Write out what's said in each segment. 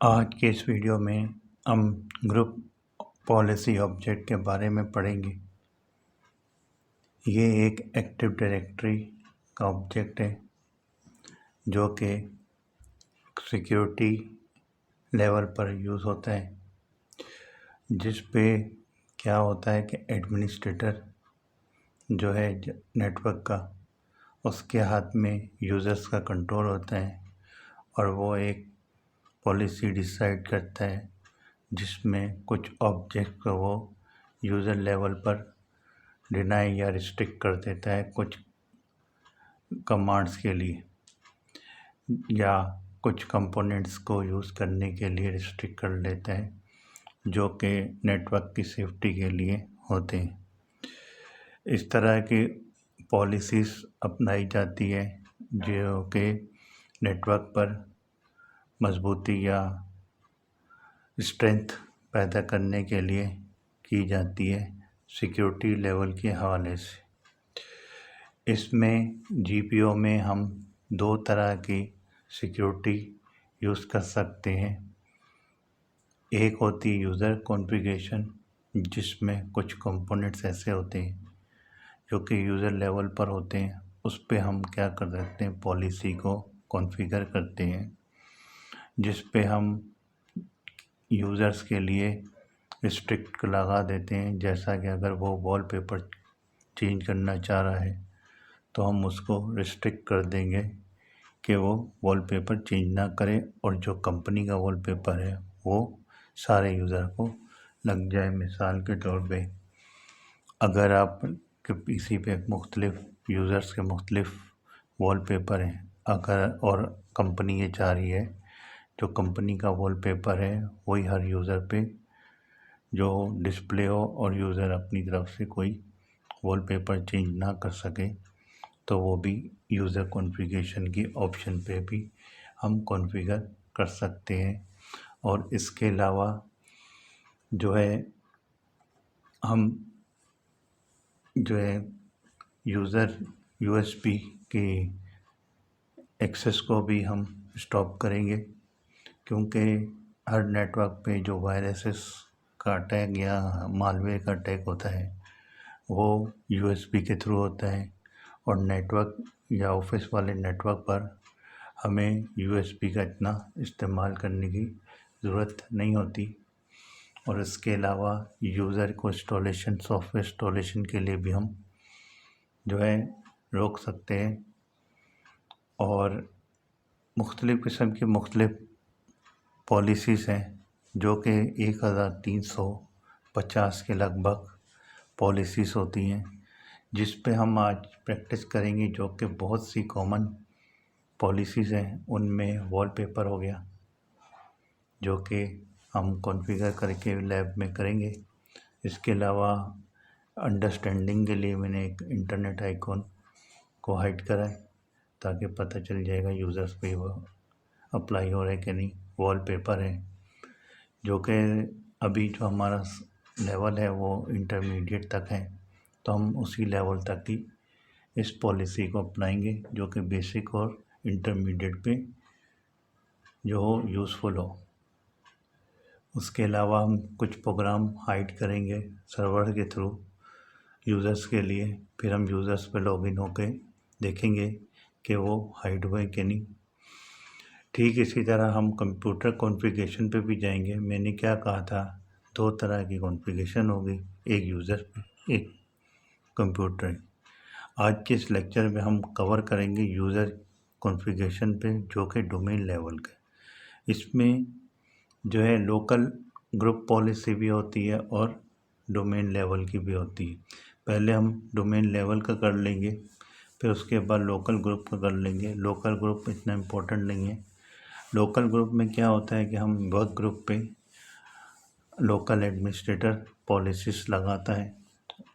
आज के इस वीडियो में हम ग्रुप पॉलिसी ऑब्जेक्ट के बारे में पढ़ेंगे। ये एक एक्टिव डायरेक्टरी का ऑब्जेक्ट है जो कि सिक्योरिटी लेवल पर यूज़ होता है, जिस पे क्या होता है कि एडमिनिस्ट्रेटर जो है नेटवर्क का, उसके हाथ में यूज़र्स का कंट्रोल होता है और वो एक पॉलिसी डिसाइड करता है जिसमें कुछ ऑब्जेक्ट को वो यूज़र लेवल पर डिनाई या रिस्ट्रिक्ट कर देता है कुछ कमांड्स के लिए, या कुछ कंपोनेंट्स को यूज़ करने के लिए रिस्ट्रिक्ट कर लेता है जो कि नेटवर्क की सेफ्टी के लिए होते हैं। इस तरह की पॉलिसीज़ अपनाई जाती है जो कि नेटवर्क पर मजबूती या स्ट्रेंथ पैदा करने के लिए की जाती है सिक्योरिटी लेवल के हवाले से। इसमें जीपीओ में हम दो तरह की सिक्योरिटी यूज़ कर सकते हैं। एक होती है यूज़र कॉन्फ़िगरेशन, जिसमें कुछ कंपोनेंट्स ऐसे होते हैं जो कि यूज़र लेवल पर होते हैं। उस पे हम क्या कर सकते हैं, पॉलिसी को कॉन्फ़िगर करते हैं, जिस पे हम यूज़र्स के लिए रिस्ट्रिक्ट लगा देते हैं। जैसा कि अगर वो वॉलपेपर चेंज करना चाह रहा है तो हम उसको रिस्ट्रिक्ट कर देंगे कि वो वॉलपेपर चेंज ना करे और जो कंपनी का वॉलपेपर है वो सारे यूज़र को लग जाए। मिसाल के तौर पे अगर आप के पीसी पे मुख्तलिफ यूज़र्स के मुख्तलिफ वॉलपेपर हैं, अगर और कंपनी ये चाह रही है जो कंपनी का वॉलपेपर है वही हर यूज़र पे जो डिस्प्ले हो और यूज़र अपनी तरफ से कोई वॉलपेपर चेंज ना कर सके, तो वो भी यूज़र कॉन्फ़िगरेशन की ऑप्शन पे भी हम कॉन्फ़िगर कर सकते हैं। और इसके अलावा जो है हम जो है यूज़र यूएसबी की एक्सेस को भी हम स्टॉप करेंगे, क्योंकि हर नेटवर्क पे जो वायरसेस का अटैक या मालवेयर का अटैक होता है वो यूएसबी के थ्रू होता है और नेटवर्क या ऑफिस वाले नेटवर्क पर हमें यूएसबी का इतना इस्तेमाल करने की ज़रूरत नहीं होती। और इसके अलावा यूज़र को इंस्टॉलेशन, सॉफ्टवेयर इंस्टॉलेशन के लिए भी हम जो है रोक सकते हैं। और मुख्तलिफ़ किस्म की मुख्तलिफ़ पॉलिसीज़ हैं जो कि 1350 के लगभग पॉलिसीज़ होती हैं, जिस पे हम आज प्रैक्टिस करेंगे, जो कि बहुत सी कॉमन पॉलिसीज़ हैं। उनमें वॉलपेपर हो गया जो कि हम कॉन्फ़िगर करके लैब में करेंगे। इसके अलावा अंडरस्टैंडिंग के लिए मैंने एक इंटरनेट आइकॉन को हाइड करा है ताकि पता चल जाएगा यूज़र्स पे वो अप्लाई हो रहा है कि नहीं। वॉलपेपर है जो कि अभी जो हमारा लेवल है वो इंटरमीडिएट तक है, तो हम उसी लेवल तक ही इस पॉलिसी को अपनाएंगे जो कि बेसिक और इंटरमीडिएट पे जो हो यूज़फुल हो। उसके अलावा हम कुछ प्रोग्राम हाइड करेंगे सर्वर के थ्रू यूज़र्स के लिए, फिर हम यूज़र्स पे लॉगिन होके देखेंगे कि वो हाइड हुए कि नहीं। ठीक इसी तरह हम कंप्यूटर कॉन्फ़िगरेशन पे भी जाएंगे। मैंने क्या कहा था, दो तरह की कॉन्फ़िगरेशन होगी, एक यूज़र पे, एक कंप्यूटर। आज के इस लेक्चर में हम कवर करेंगे यूज़र कॉन्फ़िगरेशन पे जो कि डोमेन लेवल का। इसमें जो है लोकल ग्रुप पॉलिसी भी होती है और डोमेन लेवल की भी होती है। पहले हम डोमेन लेवल का कर लेंगे, फिर उसके बाद लोकल ग्रुप का कर लेंगे। लोकल ग्रुप इतना इम्पोर्टेंट नहीं है। लोकल ग्रुप में क्या होता है कि हम वर्क ग्रुप पे लोकल एडमिनिस्ट्रेटर पॉलिसीज़ लगाता है,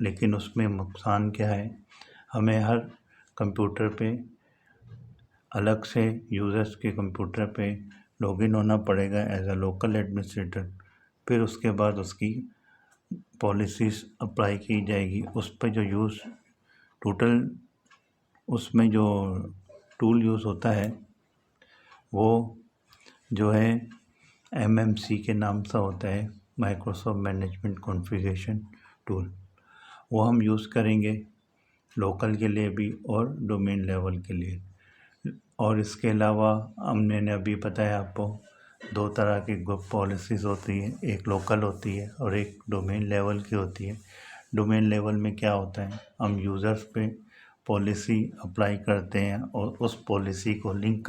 लेकिन उसमें नुकसान क्या है, हमें हर कंप्यूटर पे अलग से यूज़र्स के कंप्यूटर पे लॉगिन होना पड़ेगा एज अ लोकल एडमिनिस्ट्रेटर। फिर उसके बाद उसकी पॉलिसीज़ अप्लाई की जाएगी। उस पर जो यूज़ टोटल उसमें जो टूल यूज़ होता है वो जो है MMC के नाम से होता है, माइक्रोसॉफ्ट मैनेजमेंट कॉन्फ़िगरेशन टूल। वो हम यूज़ करेंगे लोकल के लिए भी और डोमेन लेवल के लिए। और इसके अलावा हमने अभी बताया आपको 2 तरह की ग्रुप पॉलिसीज़ होती हैं, एक लोकल होती है और एक डोमेन लेवल की होती है। डोमेन लेवल में क्या होता है, हम यूज़र्स पे पॉलिसी अप्लाई करते हैं और उस पॉलिसी को लिंक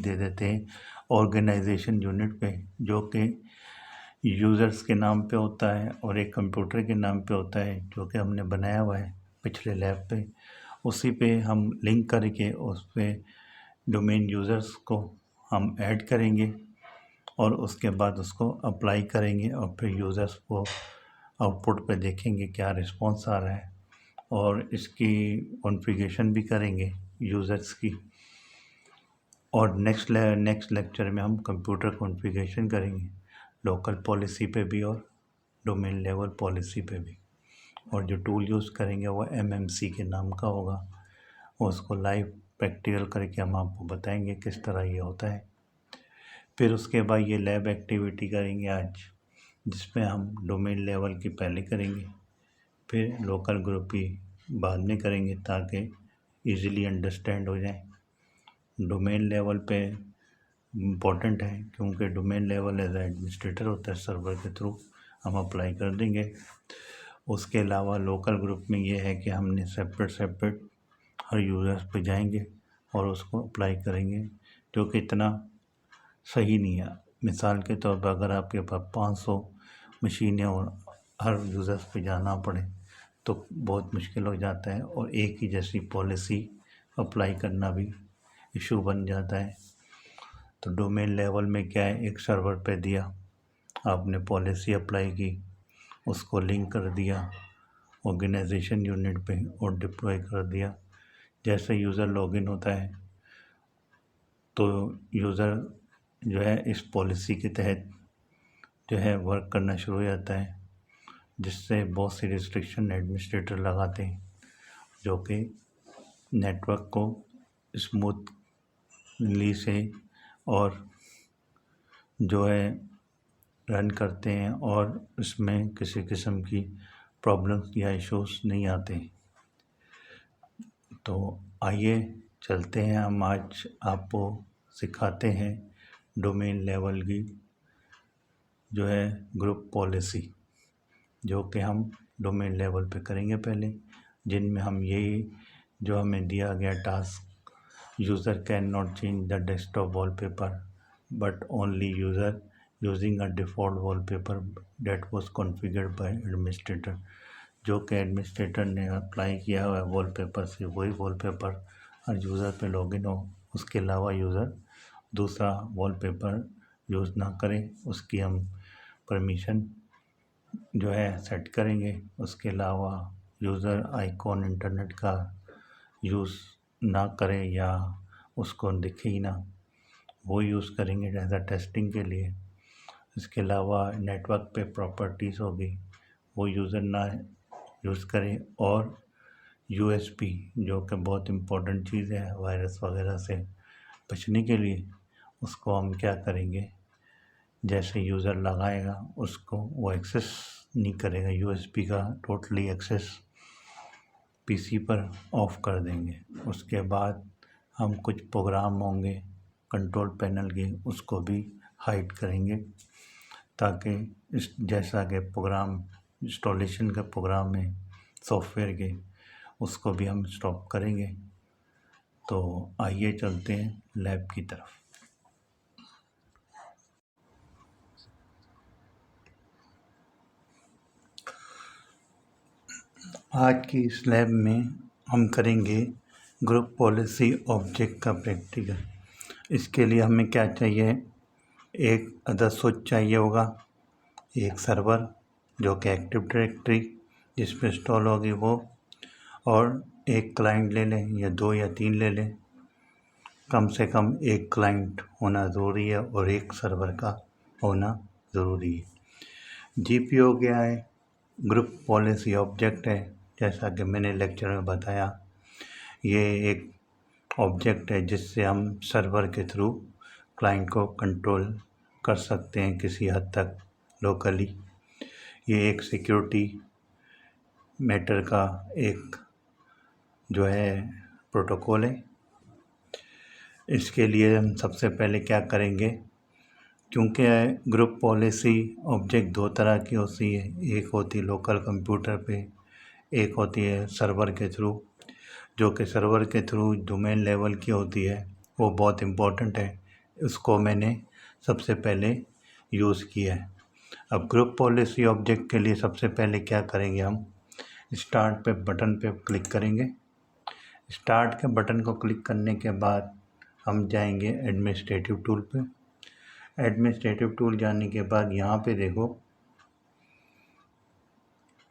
दे देते हैं ऑर्गेनाइजेशन यूनिट पे, जो कि यूज़र्स के नाम पे होता है और एक कंप्यूटर के नाम पे होता है, जो कि हमने बनाया हुआ है पिछले लैब पे। उसी पे हम लिंक करके उस पे डोमेन यूज़र्स को हम ऐड करेंगे और उसके बाद उसको अप्लाई करेंगे और फिर यूज़र्स को आउटपुट पे देखेंगे क्या रिस्पॉन्स आ रहा है और इसकी कॉन्फ़िगरेशन भी करेंगे यूज़र्स की। और नेक्स्ट लेक्चर में हम कंप्यूटर कॉन्फ़िगरेशन करेंगे लोकल पॉलिसी पे भी और डोमेन लेवल पॉलिसी पे भी। और जो टूल यूज़ करेंगे वो MMC के नाम का होगा। उसको लाइव प्रैक्टिकल करके हम आपको बताएंगे किस तरह ये होता है। फिर उसके बाद ये लैब एक्टिविटी करेंगे आज, जिसमें हम डोमेन लेवल की पहले करेंगे, फिर लोकल ग्रुप की बाद में करेंगे ताकि इजीली अंडरस्टैंड हो जाए। डोमेन लेवल पे इम्पोर्टेंट है क्योंकि डोमेन लेवल एज एडमिनिस्ट्रेटर होता है, सर्वर के थ्रू हम अप्लाई कर देंगे। उसके अलावा लोकल ग्रुप में ये है कि हमने सेपरेट हर यूज़र्स पे जाएंगे और उसको अप्लाई करेंगे, जो कि इतना सही नहीं है। मिसाल के तौर पर अगर आपके पास 500 मशीनें और हर यूज़र्स पे जाना पड़े तो बहुत मुश्किल हो जाता है और एक ही जैसी पॉलिसी अप्लाई करना भी इशू बन जाता है। तो डोमेन लेवल में क्या है, एक सर्वर पे दिया आपने पॉलिसी अप्लाई की, उसको लिंक कर दिया ऑर्गेनाइजेशन यूनिट पे और डिप्लॉय कर दिया। जैसे यूज़र लॉगिन होता है तो यूज़र जो है इस पॉलिसी के तहत जो है वर्क करना शुरू हो जाता है, जिससे बहुत सी रिस्ट्रिक्शन एडमिनिस्ट्रेटर लगाते हैं जो कि नेटवर्क को स्मूथली से और जो है रन करते हैं और इसमें किसी किस्म की प्रॉब्लम्स या इश्यूज नहीं आते। तो आइए चलते हैं, हम आज आपको सिखाते हैं डोमेन लेवल की जो है ग्रुप पॉलिसी, जो कि हम डोमेन लेवल पे करेंगे पहले, जिनमें हम यही जो हमें दिया गया task, user can not change the desktop wallpaper but only user using a default wallpaper that was configured by administrator, जो कि एडमिनिस्ट्रेटर ने अप्लाई किया हुआ है वॉलपेपर से वही वॉलपेपर हर यूज़र पे लॉगिन हो, उसके अलावा यूज़र दूसरा वॉलपेपर यूज़ ना करें, उसकी हम परमिशन जो है सेट करेंगे। उसके अलावा यूज़र आइकॉन इंटरनेट का यूज़ ना करें या उसको दिखे ही ना, वो यूज़ करेंगे एज अ टेस्टिंग के लिए। इसके अलावा नेटवर्क पे प्रॉपर्टीज़ होगी वो यूज़र ना यूज़ करें, और USB जो कि बहुत इम्पोर्टेंट चीज़ है वायरस वगैरह से बचने के लिए, उसको हम क्या करेंगे, जैसे यूज़र लगाएगा उसको वो एक्सेस नहीं करेगा, USB का टोटली एक्सेस PC पर ऑफ कर देंगे। उसके बाद हम कुछ प्रोग्राम होंगे कंट्रोल पैनल के, उसको भी हाइड करेंगे ताकि इस जैसा कि प्रोग्राम इंस्टॉलेशन का प्रोग्राम है सॉफ्टवेयर के, उसको भी हम स्टॉप करेंगे। तो आइए चलते हैं लैब की तरफ। आज की इस लैब में हम करेंगे ग्रुप पॉलिसी ऑब्जेक्ट का प्रैक्टिकल। इसके लिए हमें क्या चाहिए, एक अदर स्विच चाहिए होगा, एक सर्वर जो कि एक्टिव डायरेक्टरी जिस पर इंस्टॉल होगी वो, और एक क्लाइंट ले लें या 2 या 3 ले लें। कम से कम एक क्लाइंट होना ज़रूरी है और एक सर्वर का होना ज़रूरी है। GPO क्या है, ग्रुप पॉलिसी ऑब्जेक्ट है। जैसा कि मैंने लेक्चर में बताया, ये एक ऑब्जेक्ट है जिससे हम सर्वर के थ्रू क्लाइंट को कंट्रोल कर सकते हैं किसी हद तक लोकली। ये एक सिक्योरिटी मैटर का एक जो है प्रोटोकॉल है। इसके लिए हम सबसे पहले क्या करेंगे, क्योंकि ग्रुप पॉलिसी ऑब्जेक्ट दो तरह की होती है, एक होती है लोकल कंप्यूटर पे, एक होती है सर्वर के थ्रू। जो कि सर्वर के थ्रू डोमेन लेवल की होती है, वो बहुत इम्पोर्टेंट है, उसको मैंने सबसे पहले यूज़ किया है। अब ग्रुप पॉलिसी ऑब्जेक्ट के लिए सबसे पहले क्या करेंगे, हम स्टार्ट पे बटन पे क्लिक करेंगे। स्टार्ट के बटन को क्लिक करने के बाद हम जाएंगे एडमिनिस्ट्रेटिव टूल पे। एडमिनिस्ट्रेटिव टूल जाने के बाद यहाँ पे देखो,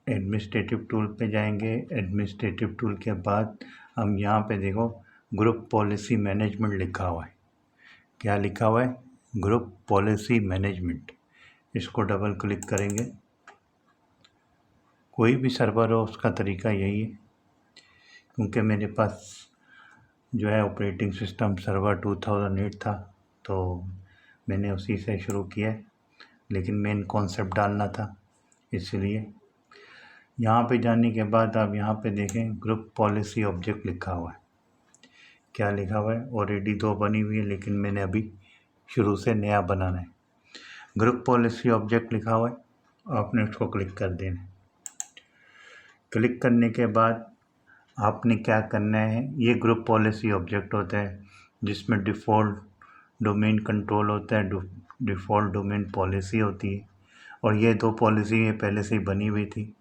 एडमिनिस्ट्रेटिव टूल पे जाएंगे। एडमिनिस्ट्रेटिव टूल के बाद हम यहाँ पे देखो ग्रुप पॉलिसी मैनेजमेंट लिखा हुआ है। क्या लिखा हुआ है? Group policy management. इसको डबल क्लिक करेंगे। कोई भी सर्वर हो उसका तरीका यही है, क्योंकि मेरे पास जो है ऑपरेटिंग सिस्टम सर्वर 2008 था, तो मैंने उसी से शुरू किया है, लेकिन मेन कॉन्सेप्ट डालना था, इसलिए यहाँ पे जाने के बाद आप यहाँ पे देखें ग्रुप पॉलिसी ऑब्जेक्ट लिखा हुआ है। क्या लिखा हुआ है? ऑलरेडी दो बनी हुई है, लेकिन मैंने अभी शुरू से नया बनाना है। ग्रुप पॉलिसी ऑब्जेक्ट लिखा हुआ है, आपने उसको क्लिक कर देना है। क्लिक करने के बाद आपने क्या करना है, ये ग्रुप पॉलिसी ऑब्जेक्ट होता है जिसमें डिफ़ॉल्ट डोमेन कंट्रोल होता है, डिफ़ॉल्ट डोमेन पॉलिसी होती है, और ये दो पॉलिसी पहले से ही बनी हुई थी,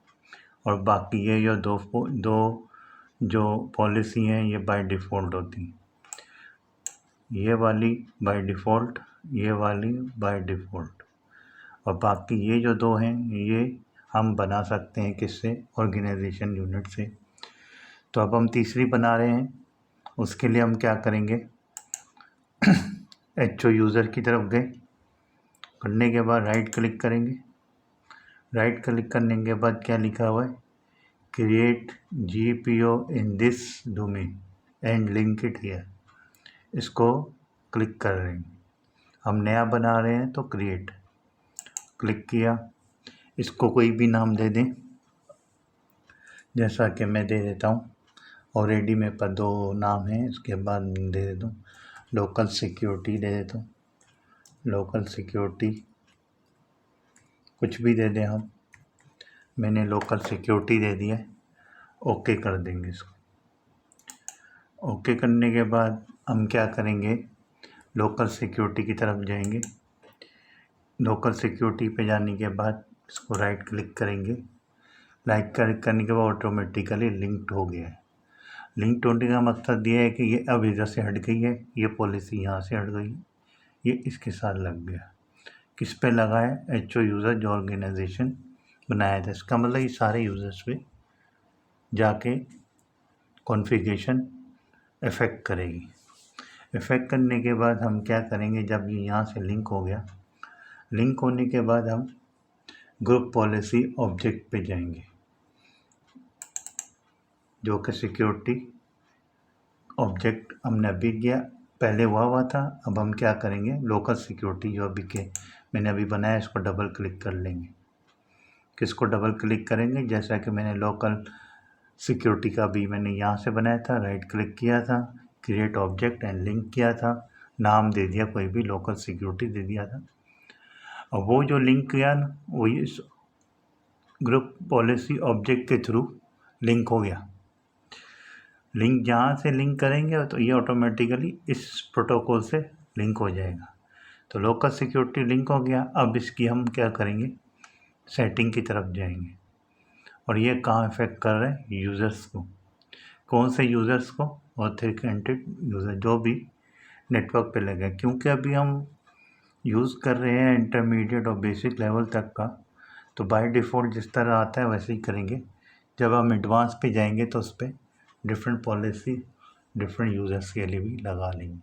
और बाकी ये जो दो जो पॉलिसी हैं ये बाय डिफ़ॉल्ट होती हैं। ये वाली बाय डिफ़ॉल्ट, ये वाली बाय डिफ़ॉल्ट, और बाकी ये जो दो हैं ये हम बना सकते हैं किससे? ऑर्गेनाइजेशन यूनिट से। तो अब हम तीसरी बना रहे हैं। उसके लिए हम क्या करेंगे, एचओ यूज़र की तरफ गए, करने के बाद राइट क्लिक करेंगे। राइट क्लिक करने के बाद क्या लिखा हुआ है, create GPO in this domain and link it here. इसको क्लिक कर रहे हैं, हम नया बना रहे हैं तो क्रिएट क्लिक किया। इसको कोई भी नाम दे दें, जैसा कि मैं दे देता हूँ, ऑलरेडी मेरे पास दो नाम हैं, इसके बाद दे देता हूँ लोकल सिक्योरिटी दे देता हूँ। लोकल सिक्योरिटी कुछ भी दे दें हम, मैंने लोकल सिक्योरिटी दे दिया है। ओके कर देंगे इसको। ओके करने के बाद हम क्या करेंगे, लोकल सिक्योरिटी की तरफ जाएंगे। लोकल सिक्योरिटी पे जाने के बाद इसको राइट क्लिक करेंगे। राइट क्लिक करने के बाद ऑटोमेटिकली लिंक्ड हो गया है। लिंक्ड होने का मकसद ये है कि ये अब इधर से हट गई है, ये पॉलिसी यहाँ से हट गई, ये इसके साथ लग गया। किस पे लगा है? एचओ यूज़र जो ऑर्गेनाइजेशन बनाया था, इसका मतलब ये सारे यूज़र्स पे जाके कॉन्फ़िगरेशन इफ़ेक्ट करेगी। इफ़ेक्ट करने के बाद हम क्या करेंगे, जब ये यहाँ से लिंक हो गया, लिंक होने के बाद हम ग्रुप पॉलिसी ऑब्जेक्ट पे जाएंगे, जो कि सिक्योरिटी ऑब्जेक्ट हमने अभी किया, पहले हुआ था। अब हम क्या करेंगे, लोकल सिक्योरिटी जो अभी के मैंने अभी बनाया, इसको डबल क्लिक कर लेंगे। किसको डबल क्लिक करेंगे? जैसा कि मैंने लोकल सिक्योरिटी का भी मैंने यहाँ से बनाया था, राइट क्लिक किया था, क्रिएट ऑब्जेक्ट एंड लिंक किया था, नाम दे दिया कोई भी, लोकल सिक्योरिटी दे दिया था। और वो जो लिंक किया ना, वो इस ग्रुप पॉलिसी ऑब्जेक्ट के थ्रू लिंक हो गया। लिंक जहाँ से लिंक करेंगे तो ये ऑटोमेटिकली इस प्रोटोकॉल से लिंक हो जाएगा। तो लोकल सिक्योरिटी लिंक हो गया। अब इसकी हम क्या करेंगे, सेटिंग की तरफ जाएंगे, और ये कहाँ इफेक्ट कर रहे हैं? यूज़र्स को। कौन से यूज़र्स को? ऑथेंटिकेटेड यूज़र जो भी नेटवर्क पे लगे, क्योंकि अभी हम यूज़ कर रहे हैं इंटरमीडिएट और बेसिक लेवल तक का, तो बाय डिफ़ॉल्ट जिस तरह आता है वैसे ही करेंगे। जब हम एडवांस पे जाएंगे तो उस पर डिफरेंट पॉलिसी डिफरेंट यूज़र्स के लिए भी लगा लेंगे।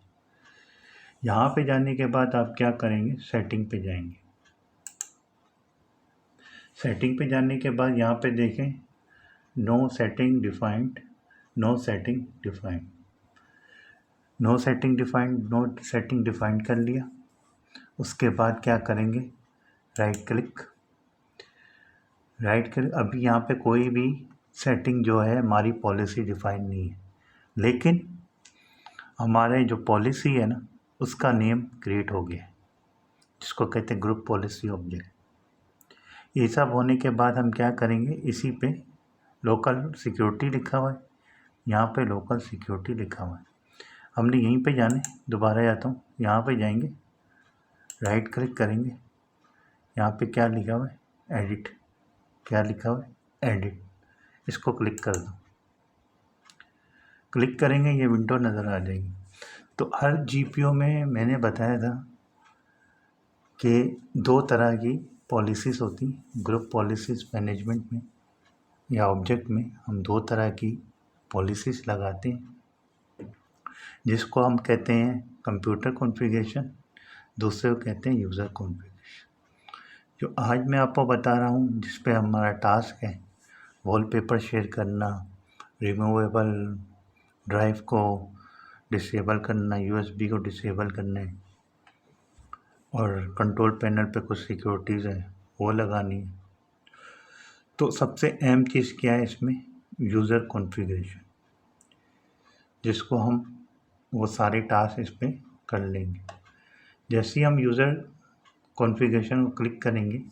यहाँ पे जाने के बाद आप क्या करेंगे, सेटिंग पे जाएंगे। सेटिंग पे जाने के बाद यहाँ पे देखें no setting defined, no setting defined, no setting defined, no setting defined कर लिया। उसके बाद क्या करेंगे, राइट क्लिक। अभी यहाँ पे कोई भी सेटिंग जो है हमारी पॉलिसी डिफाइन नहीं है, लेकिन हमारे जो पॉलिसी है ना उसका नेम क्रिएट हो गया है, जिसको कहते हैं ग्रुप पॉलिसी ऑब्जेक्ट। ये सब होने के बाद हम क्या करेंगे, इसी पे लोकल सिक्योरिटी लिखा हुआ है, यहाँ पे लोकल सिक्योरिटी लिखा हुआ है, हमने यहीं पे जाना है। दोबारा जाता हूँ, यहाँ पे जाएंगे, राइट क्लिक करेंगे, यहाँ पे क्या लिखा हुआ है, एडिट। क्या लिखा हुआ है, एडिट। इसको क्लिक कर दो। क्लिक करेंगे ये विंडो नज़र आ जाएगी। तो हर जीपीओ में मैंने बताया था कि 2 तरह की पॉलिसीज़ होती, ग्रुप पॉलिसीज़ मैनेजमेंट में या ऑब्जेक्ट में हम 2 तरह की पॉलिसीज़ लगाते हैं, जिसको हम कहते हैं कंप्यूटर कॉन्फ़िगरेशन, दूसरे को कहते हैं यूज़र कॉन्फ़िगरेशन। जो आज मैं आपको बता रहा हूँ, जिस पे हमारा टास्क है वॉलपेपर शेयर करना, रिमूवेबल ड्राइव को डिसेबल करना, यूएसबी को डिसेबल करना है, और कंट्रोल पैनल पे कुछ सिक्योरिटीज़ है वो लगानी है। तो सबसे अहम चीज़ क्या है इसमें, यूज़र कॉन्फ़िगरेशन, जिसको हम वो सारे टास्क इस पर कर लेंगे। जैसे ही हम यूज़र कॉन्फ़िगरेशन को क्लिक करेंगे,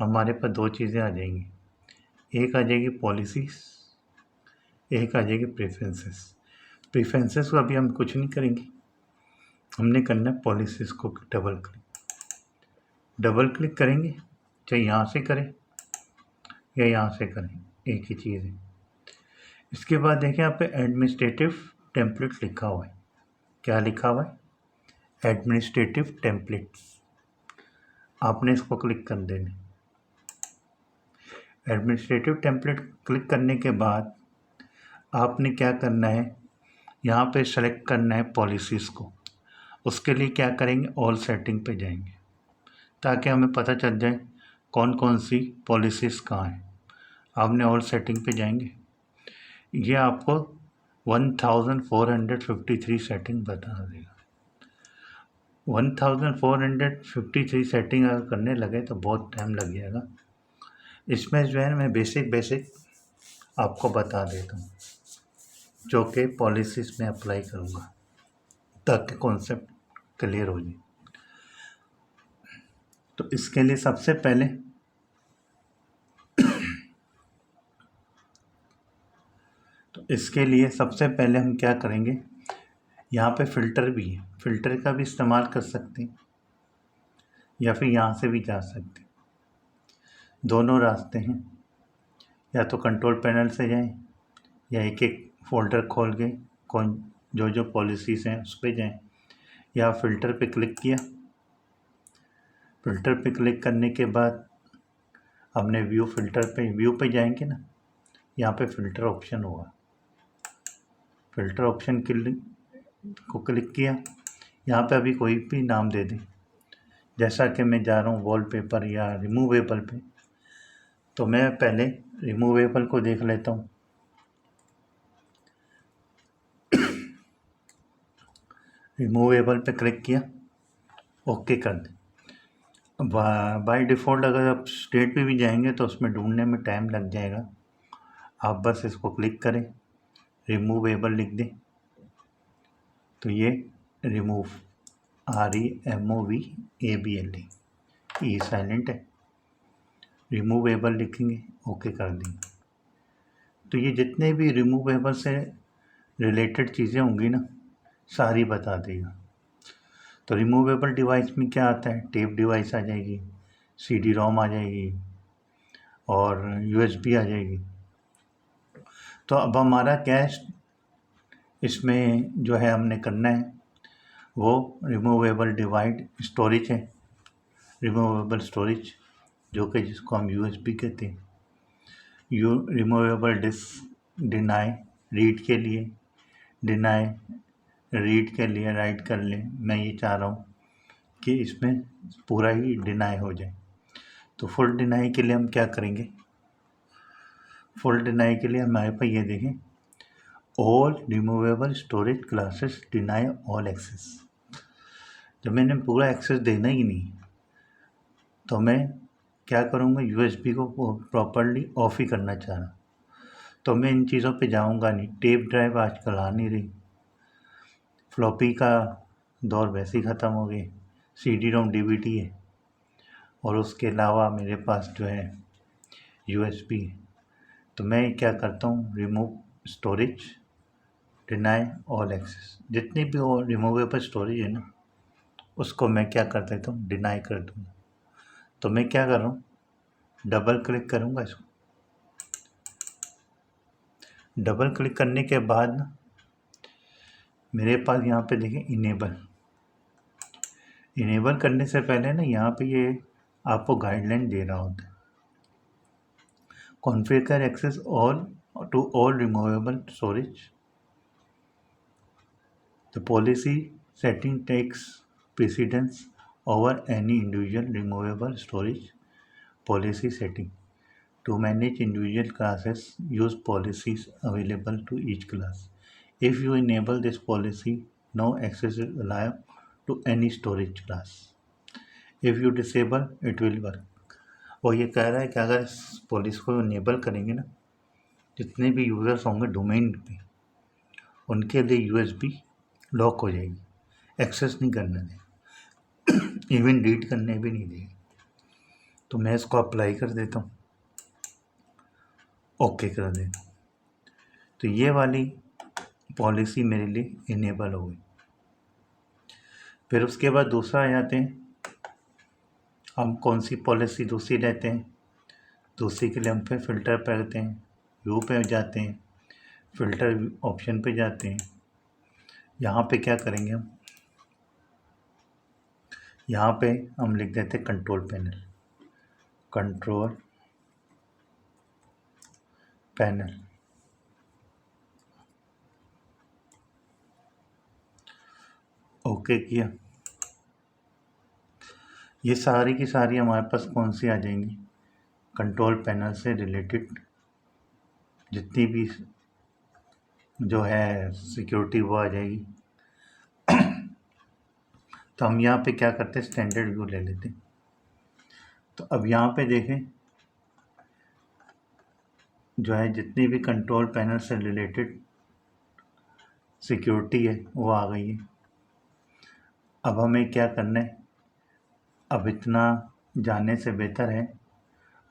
हमारे पास 2 चीज़ें आ जाएंगी, एक आ जाएगी पॉलिसीज़, एक आ जाएगी प्रेफरेंसेस। प्रेफरेंसेस को अभी हम कुछ नहीं करेंगे, हमने करना है पॉलिसीज़ को डबल क्लिक करेंगे, चाहे यहाँ से करें या यहाँ से करें, एक ही चीज़ है। इसके बाद देखिए यहाँ पे एडमिनिस्ट्रेटिव टेम्पलेट लिखा हुआ है। क्या लिखा हुआ है, एडमिनिस्ट्रेटिव टेम्पलेट्स। आपने इसको क्लिक कर देना। एडमिनिस्ट्रेटिव टेम्पलेट क्लिक करने के बाद आपने क्या करना है, यहाँ पे सेलेक्ट करना है पॉलिसीज़ को। उसके लिए क्या करेंगे, ऑल सेटिंग पे जाएंगे, ताकि हमें पता चल जाए कौन कौन सी पॉलिसीज़ कहाँ हैं। आपने ऑल सेटिंग पे जाएंगे, ये आपको 1453 सेटिंग बता देगा। 1453 सेटिंग अगर करने लगे तो बहुत टाइम लग जाएगा। इसमें जो है मैं बेसिक आपको बता देता हूँ, जो कि पॉलिसीज़ में अप्लाई करूँगा, ताकि कॉन्सेप्ट क्लियर हो जाए। तो इसके लिए सबसे पहले हम क्या करेंगे, यहाँ पे फ़िल्टर भी है, फ़िल्टर का भी इस्तेमाल कर सकते हैं या फिर यहाँ से भी जा सकते हैं, दोनों रास्ते हैं। या तो कंट्रोल पैनल से जाएं या एक एक फ़ोल्डर खोल के कौन जो पॉलिसीज़ हैं उस पर जाएं, या फ़िल्टर पे क्लिक किया। फ़िल्टर पे क्लिक करने के बाद हमने व्यू पे जाएंगे ना, यहाँ पे फ़िल्टर ऑप्शन होगा, फ़िल्टर ऑप्शन को क्लिक किया। यहाँ पे अभी कोई भी नाम दे दें, जैसा कि मैं जा रहा हूँ वॉलपेपर या रिमूवेबल पे, तो मैं पहले रिमूवेबल को देख लेता हूँ। रिमूवेबल पे क्लिक किया, ओके कर दें। बाय डिफ़ॉल्ट अगर आप स्टेट पे भी जाएंगे तो उसमें ढूंढने में टाइम लग जाएगा। आप बस इसको क्लिक करें, रिमूवेबल लिख दें, तो ये रिमूव, REMOVABLE, ये साइलेंट है, रिमूवेबल लिखेंगे, ओके कर देंगे। तो ये जितने भी रिमूवेबल से रिलेटेड चीज़ें होंगी ना, सारी बता देगा। तो रिमूवेबल डिवाइस में क्या आता है, टेप डिवाइस आ जाएगी, CD-ROM आ जाएगी और USB आ जाएगी। तो अब हमारा क्या है, इसमें जो है हमने करना है वो रिमूवेबल डिवाइस स्टोरेज है, रिमूवेबल स्टोरेज, जो कि जिसको हम USB कहते हैं। रिमूवेबल डिस्क, डिनाई रीड के लिए, डिनाई रीड के लिए राइट कर लें। मैं ये चाह रहा हूँ कि इसमें पूरा ही डिनाई हो जाए। तो फुल डिनाई के लिए हम क्या करेंगे, फुल डिनाई के लिए हमारे पास ये देखें, all removable storage classes deny all access. जब मैंने पूरा एक्सेस देना ही नहीं तो मैं क्या करूँगा, USB को प्रॉपरली ऑफ ही करना चाह रहा, तो मैं इन चीज़ों पे जाऊँगा नहीं। टेप ड्राइव आजकल आ नहीं रही, फ्लॉपी का दौर वैसे ही ख़त्म हो गई, CD-ROM DVD है, और उसके अलावा मेरे पास जो है USB। तो मैं क्या करता हूँ, remove storage, deny all access, जितनी भी वो रिमूवेबल स्टोरेज है ना, उसको मैं क्या कर देता हूँ, डिनाई कर दूँगा। तो मैं क्या कर रहा हूँ, डबल क्लिक करूँगा इसको। डबल क्लिक करने के बाद ना मेरे पास यहाँ पे देखिए इनेबल करने से पहले ना यहाँ पे ये आपको गाइडलाइन दे रहा होता है, configure access all to all removable storage. The policy setting takes precedence over any individual removable storage policy setting. To manage individual classes, use policies available to each class. If you enable this policy, no access is allowed to any storage class. If you disable, it will work. और ये कह रहा है कि अगर इस policy को enable करेंगे ना, जितने भी यूज़र्स होंगे डोमेन पे, उनके लिए USB लॉक हो जाएगी, एक्सेस नहीं करने दें, इवन रीड करने भी नहीं देंगे। तो मैं इसको अप्लाई कर देता हूँ, ओके कर देता हूँ, तो ये वाली पॉलिसी मेरे लिए इनेबल हो गई। फिर उसके बाद दूसरा आ जाते हैं, हम कौन सी पॉलिसी दूसरी लेते हैं। दूसरी के लिए हम फिर फ़िल्टर पे रहते हैं, व्यू पे जाते हैं, फ़िल्टर ऑप्शन पे जाते हैं। यहाँ पे क्या करेंगे हम, यहाँ पे हम लिख देते हैं कंट्रोल पैनल। ओके किया, ये सारी की सारी हमारे पास कौन सी आ जाएंगी, कंट्रोल पैनल से रिलेटेड जितनी भी जो है सिक्योरिटी वो आ जाएगी। तो हम यहाँ पे क्या करते हैं, स्टैंडर्ड व्यू ले लेते हैं। तो अब यहाँ पे देखें, जो है जितनी भी कंट्रोल पैनल से रिलेटेड सिक्योरिटी है वो आ गई है। अब हमें क्या करना है, अब इतना जानने से बेहतर है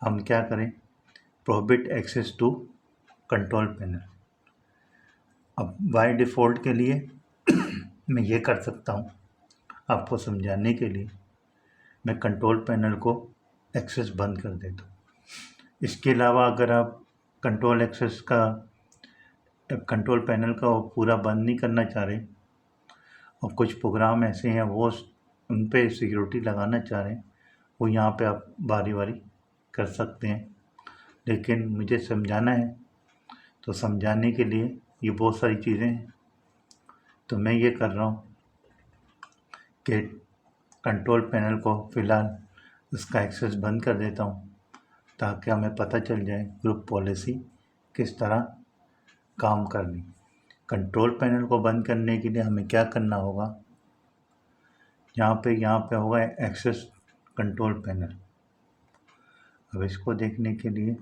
हम क्या करें, prohibit access to control panel. अब बाय डिफ़ॉल्ट के लिए मैं ये कर सकता हूँ, आपको समझाने के लिए मैं कंट्रोल पैनल को एक्सेस बंद कर देता हूँ। इसके अलावा अगर आप कंट्रोल पैनल का पूरा बंद नहीं करना चाह रहे और कुछ प्रोग्राम ऐसे हैं वो उन पे सिक्योरिटी लगाना चाह रहे हैं, वो यहाँ पे आप बारी बारी कर सकते हैं। लेकिन मुझे समझाना है तो समझाने के लिए ये बहुत सारी चीज़ें हैं, तो मैं ये कर रहा हूँ कि कंट्रोल पैनल को फ़िलहाल इसका एक्सेस बंद कर देता हूँ, ताकि हमें पता चल जाए ग्रुप पॉलिसी किस तरह काम करनी। कंट्रोल पैनल को बंद करने के लिए हमें क्या करना होगा, यहाँ पे होगा एक्सेस कंट्रोल पैनल। अब इसको देखने के लिए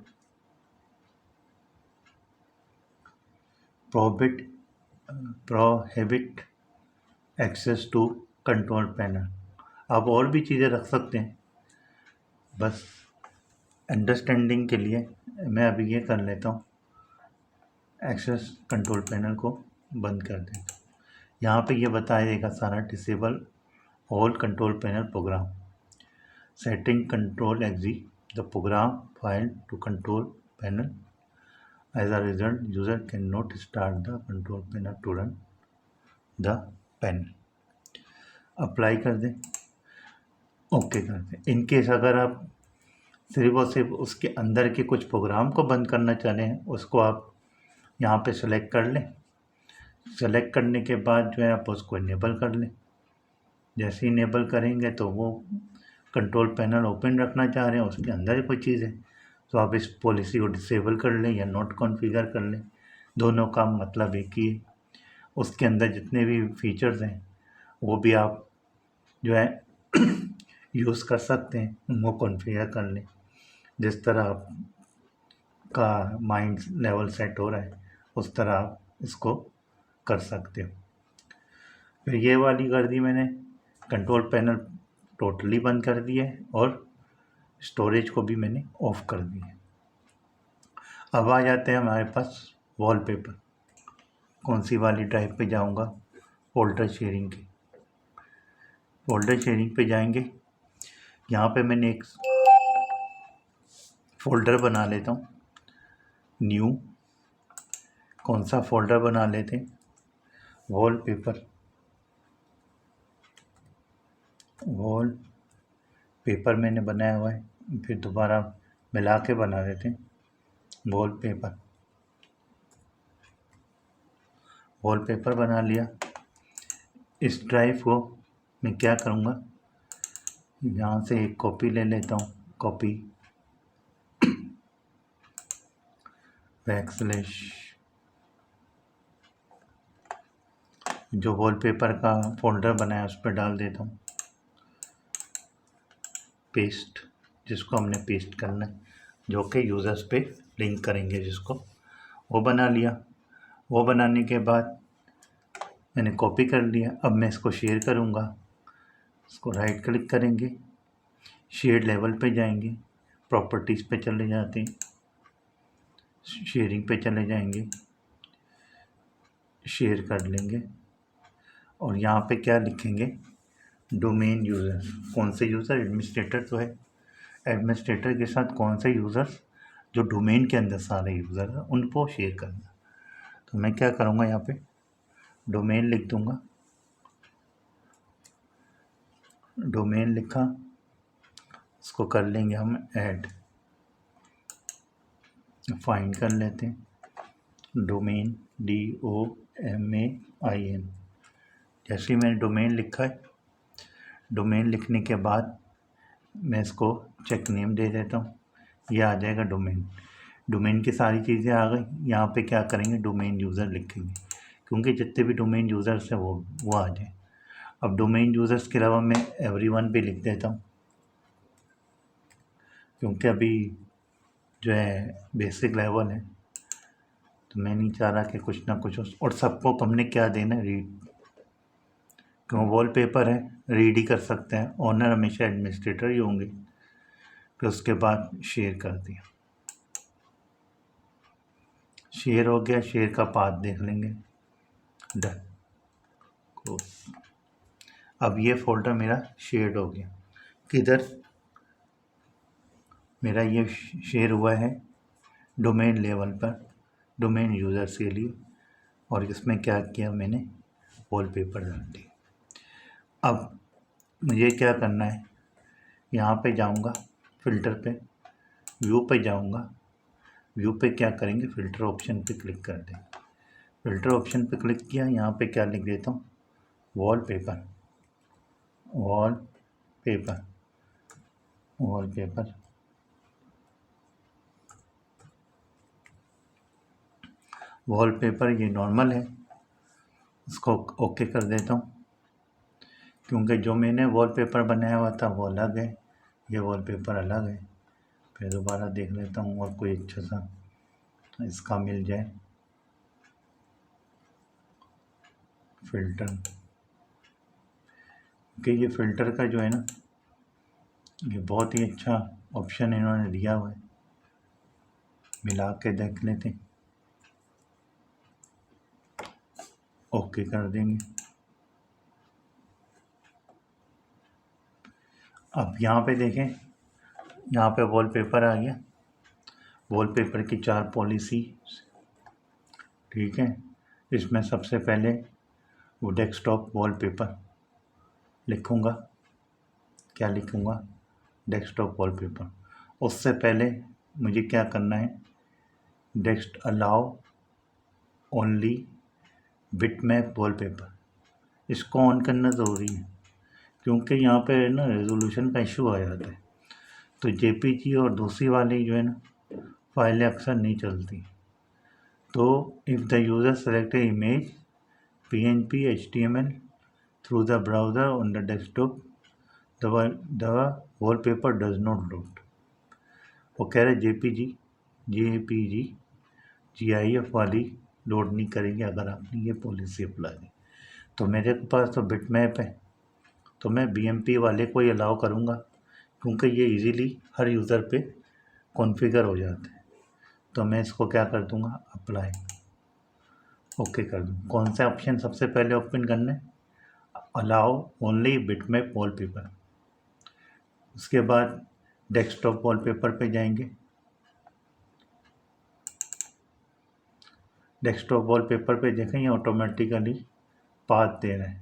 prohibit access to control panel. आप और भी चीज़ें रख सकते हैं, बस अंडरस्टैंडिंग के लिए मैं अभी ये कर लेता हूँ, एक्सेस कंट्रोल पैनल को बंद कर देता हूँ। यहाँ पे ये बताया देगा सारा, disable all control panel program, setting control exe the program file to control panel, as a result user can not start the control panel to run the panel. Apply कर दें, ओके कर दें। इनकेस अगर आप सिर्फ और सिर्फ उसके अंदर के कुछ प्रोग्राम को बंद करना चाहते हैं, उसको आप यहाँ पे सेलेक्ट कर लें। सेलेक्ट करने के बाद जो है आप उसको इनेबल कर लें। जैसे ही इनेबल करेंगे तो वो कंट्रोल पैनल ओपन रखना चाह रहे हैं, उसके अंदर कोई चीज़ है तो आप इस पॉलिसी को डिसेबल कर लें या नॉट कॉन्फ़िगर कर लें, दोनों का मतलब एक ही है। उसके अंदर जितने भी फीचर्स हैं वो भी आप जो है यूज़ कर सकते हैं, उनको कॉन्फ़िगर कर लें जिस तरह आपका माइंड लेवल सेट हो रहा है उस तरह आप इसको कर सकते हो। फिर ये वाली कर दी मैंने, कंट्रोल पैनल टोटली बंद कर दिया है और स्टोरेज को भी मैंने ऑफ कर दिया। अब आ जाते हैं हमारे पास वॉलपेपर। कौन सी वाली ड्राइव पे जाऊंगा? फोल्डर शेयरिंग की। फोल्डर शेयरिंग पे जाएंगे, यहाँ पे मैंने एक फोल्डर बना लेता हूँ, न्यू। कौन सा फोल्डर बना लेते? वॉलपेपर। वॉलपेपर मैंने बनाया हुआ है, फिर दोबारा मिला के बना देते हैं वॉलपेपर। वॉलपेपर बना लिया। इस ड्राइव को मैं क्या करूँगा, यहाँ से एक कॉपी ले लेता हूँ, कॉपी बैकस्लैश, जो वॉलपेपर का फोल्डर बनाया उस पर डाल देता हूँ, पेस्ट, जिसको हमने पेस्ट करना है, जो कि यूज़र्स पे लिंक करेंगे जिसको, वो बना लिया। वो बनाने के बाद मैंने कॉपी कर लिया। अब मैं इसको शेयर करूँगा, इसको राइट क्लिक करेंगे, शेयर लेवल पे जाएंगे, प्रॉपर्टीज़ पे चले जाते हैं, शेयरिंग पे चले जाएंगे, शेयर कर लेंगे और यहाँ पे क्या लिखेंगे, डोमेन यूज़र। कौन से यूज़र? एडमिनिस्ट्रेटर तो है, एडमिनिस्ट्रेटर के साथ कौन से यूज़र्स जो डोमेन के अंदर सारे यूज़र हैं उनको शेयर करना। तो मैं क्या करूँगा, यहाँ पे डोमेन लिख दूँगा, डोमेन लिखा, इसको कर लेंगे हम ऐड, फाइंड कर लेते हैं डोमेन, DOMAIN। जैसे ही मैंने डोमेन लिखा है, डोमेन लिखने के बाद मैं इसको चेक नेम दे देता हूँ, ये आ जाएगा डोमेन। डोमेन की सारी चीज़ें आ गई। यहाँ पे क्या करेंगे, डोमेन यूज़र लिखेंगे, क्योंकि जितने भी डोमेन यूज़र्स हैं वो आ जाए। अब डोमेन यूज़र्स के अलावा मैं एवरीवन भी लिख देता हूँ, क्योंकि अभी जो है बेसिक लेवल है, तो मैं नहीं चाह रहा कि कुछ ना कुछ और सबको हमने क्या देना है, रीड। क्यों? वॉलपेपर है, रीड ही कर सकते हैं, ओनर हमेशा एडमिनिस्ट्रेटर ही होंगे। फिर उसके बाद शेयर कर दिया, शेयर हो गया। शेयर का पाथ देख लेंगे, डन। अब ये फोल्डर मेरा शेयर हो गया। किधर? मेरा ये शेयर हुआ है डोमेन लेवल पर, डोमेन यूज़र्स के लिए, और इसमें क्या किया मैंने, वॉलपेपर डाल दिया। अब मुझे क्या करना है, यहाँ पे जाऊँगा, फ़िल्टर पे, व्यू पे जाऊँगा। व्यू पे क्या करेंगे, फ़िल्टर ऑप्शन पे क्लिक कर दें। फ़िल्टर ऑप्शन पे क्लिक किया, यहाँ पे क्या लिख देता हूँ, वॉलपेपर, वॉलपेपर, वॉलपेपर। वॉलपेपर ये नॉर्मल है, इसको ओके कर देता हूँ, क्योंकि जो मैंने वॉलपेपर बनाया हुआ था वो अलग है, ये वॉलपेपर अलग है। फिर दोबारा देख लेता हूँ और कोई अच्छा सा इसका मिल जाए फ़िल्टर, कि ये फ़िल्टर का जो है ना, ये बहुत ही अच्छा ऑप्शन इन्होंने दिया हुआ है। मिला के देख लेते हैं, ओके कर देंगे। अब यहाँ पे देखें, यहाँ पे वॉलपेपर आ गया, वॉलपेपर की 4 पॉलिसी, ठीक है। इसमें सबसे पहले वो डेस्कटॉप वॉलपेपर लिखूँगा, क्या लिखूँगा, डेस्कटॉप वॉलपेपर। उससे पहले मुझे क्या करना है, desk allow only bitmap wallpaper, इसको ऑन करना ज़रूरी है, क्योंकि यहाँ पे ना रेजोल्यूशन का इशू आ जाता है। तो जेपीजी और दूसरी वाली जो है ना फाइलें अक्सर नहीं चलती। तो if the user select A image PNG HTML through the browser on the desktop the wallpaper does not load. वो कह रहे JPG GIF वाली लोड नहीं करेंगे अगर आपने ये पॉलिसी अप्लाई की। तो मेरे पास तो बिटमैप है, तो मैं BMP वाले को ही अलाउ करूँगा क्योंकि ये इजीली हर यूज़र पे कॉन्फ़िगर हो जाते हैं। तो मैं इसको क्या कर दूँगा, अप्लाई, ओके कर दूँ। कौन सा ऑप्शन सबसे पहले ओपन करना है, अलाउ ओनली बिटमैप वॉलपेपर। उसके बाद डेस्कटॉप वॉलपेपर पे जाएंगे। डेस्कटॉप वॉलपेपर पे देखें ये ऑटोमेटिकली पाथ दे रहा है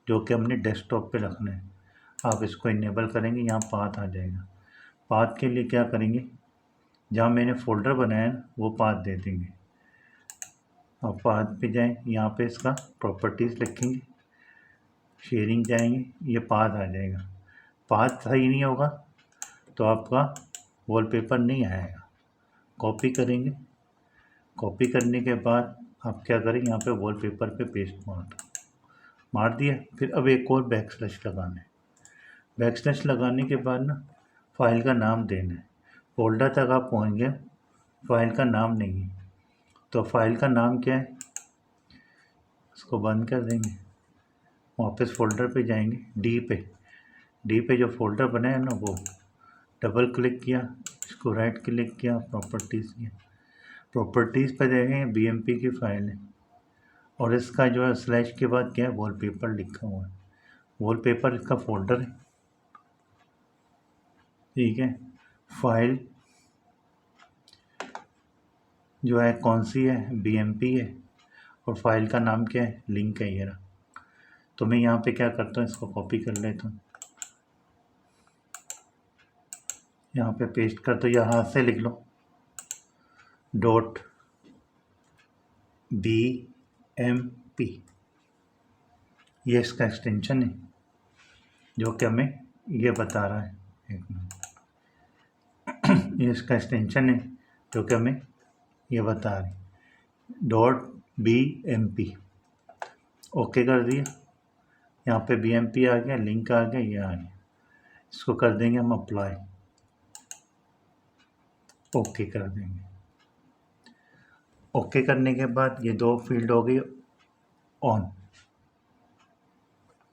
जो कि हमने डेस्कटॉप पे रखना है। आप इसको इनेबल करेंगे, यहाँ पाथ आ जाएगा। पाथ के लिए क्या करेंगे, जहाँ मैंने फ़ोल्डर बनाया है वो पाथ दे देंगे। अब पाथ पे जाएं, यहाँ पे इसका प्रॉपर्टीज़ लिखेंगे, शेयरिंग जाएंगे, ये पाथ आ जाएगा। पाथ सही नहीं होगा तो आपका वॉलपेपर नहीं आएगा। कॉपी करेंगे, कॉपी करने के बाद आप क्या करें, यहाँ पे वॉलपेपर पे पेस्ट मार दिया। फिर अब एक और बैकस्लैश लगाना है। बैकस्लैश लगाने के बाद ना फाइल का नाम देना है। फोल्डर तक आप पहुँच गए, फाइल का नाम नहीं है, तो फाइल का नाम क्या है, इसको बंद कर देंगे। वापस फोल्डर पे जाएंगे, डी पे जो फोल्डर बनाया है ना वो डबल क्लिक किया, इसको राइट क्लिक किया, प्रॉपर्टीज़ किया। प्रॉपर्टीज़ पे देखेंगे BMP की फ़ाइल है और इसका जो है स्लैश के बाद क्या है, वॉलपेपर लिखा हुआ है। वॉलपेपर इसका फोल्डर है, ठीक है। फाइल जो है कौन सी है, BMP है, और फाइल का नाम क्या है, लिंक है ये रहा। तो मैं यहाँ पे क्या करता हूँ, इसको कॉपी कर लेता हूँ, यहाँ पे पेस्ट कर दो, या हाथ से लिख लो, .BMP, ये इसका एक्सटेंशन है जो कि हमें ये बता रहा है। एक मिनट, ये इसका एक्सटेंशन है जो कि हमें ये बता रही, .BMP। ओके कर दिया, यहाँ पे BMP आ गया, लिंक आ गया, ये आ गया। इसको कर देंगे हम अप्लाई, ओके कर देंगे। ओके करने के बाद ये दो फील्ड हो गई ऑन,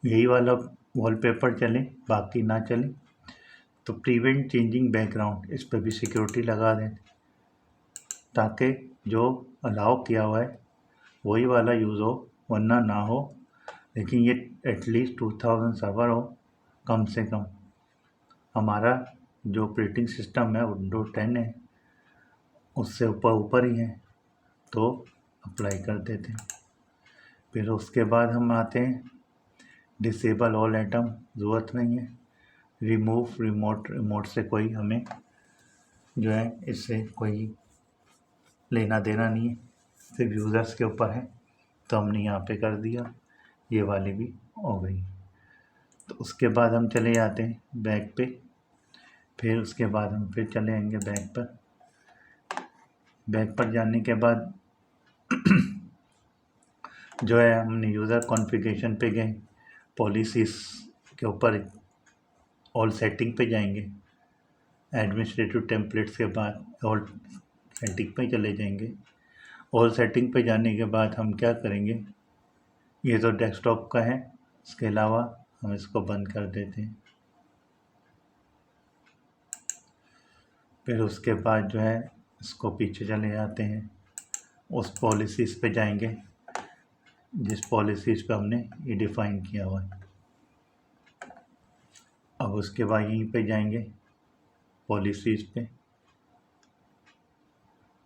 यही वाला वॉलपेपर चले बाकी ना चले। तो प्रिवेंट चेंजिंग बैकग्राउंड, इस पर भी सिक्योरिटी लगा दें ताकि जो अलाउ किया हुआ है वही वाला यूज़ हो, वरना ना हो। लेकिन ये एटलीस्ट 2000 सर्वर हो कम से कम। हमारा जो ऑपरेटिंग सिस्टम है विंडोज 10 है, उससे ऊपर ही है, तो अप्लाई कर देते हैं। फिर उसके बाद हम आते हैं डिसेबल ऑल आइटम, ज़रूरत नहीं है। रिमूव रिमोट से कोई हमें जो है इससे कोई लेना देना नहीं है, सिर्फ यूज़र्स के ऊपर है, तो हमने यहाँ पे कर दिया। ये वाली भी हो गई। तो उसके बाद हम चले जाते हैं बैक पे, फिर उसके बाद हम फिर चले आएंगे बैक पर। बैक पर जाने के बाद जो है हमने यूज़र कॉन्फ़िगरेशन पे गए, पॉलिसीज़ के ऊपर ऑल सेटिंग पे जाएंगे, एडमिनिस्ट्रेटिव टेम्पलेट्स के बाद ऑल सेटिंग पे चले जाएंगे। ऑल सेटिंग पे जाने के बाद हम क्या करेंगे, ये तो डेस्कटॉप का है, इसके अलावा हम इसको बंद कर देते हैं। फिर उसके बाद जो है इसको पीछे चले जाते हैं, उस पॉलिसीज़ पे जाएंगे जिस पॉलिसीज़ पे हमने ये डिफ़ाइन किया हुआ है। अब उसके बाद यहीं पे जाएंगे पॉलिसीज़ पे,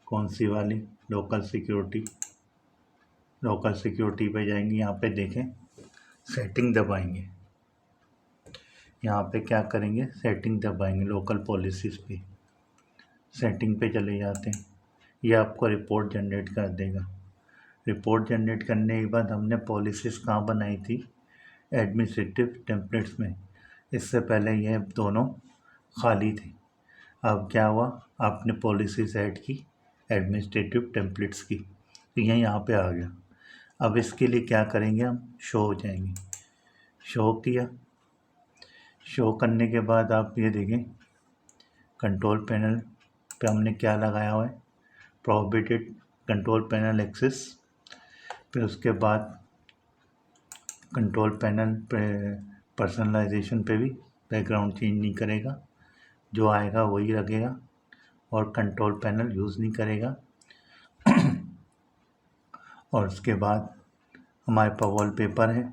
कौन सी वाली, लोकल सिक्योरिटी पे जाएंगे। यहाँ पे देखें सेटिंग दबाएंगे, यहाँ पे क्या करेंगे, सेटिंग दबाएंगे, लोकल पॉलिसीज़ पे सेटिंग पे चले जाते हैं। ये आपको रिपोर्ट जनरेट कर देगा। रिपोर्ट जनरेट करने के बाद हमने पॉलिसीज़ कहाँ बनाई थी, एडमिनिस्ट्रेटिव टेम्पलेट्स में। इससे पहले ये दोनों खाली थे। अब क्या हुआ, आपने पॉलिसीज़ ऐड की एडमिनिस्ट्रेटिव टेम्पलेट्स की, तो ये यहाँ पे आ गया। अब इसके लिए क्या करेंगे, हम शो हो जाएंगे, शो किया। शो करने के बाद आप ये देखें कंट्रोल पैनल पे हमने क्या लगाया हुआ है, प्रोहिबिटेड कंट्रोल पैनल एक्सेस। फिर उसके बाद कंट्रोल पैनल पे पर्सनलाइजेशन पे भी बैकग्राउंड चेंज नहीं करेगा, जो आएगा वही रखेगा, और कंट्रोल पैनल यूज़ नहीं करेगा। और उसके बाद हमारे पास वॉलपेपर है।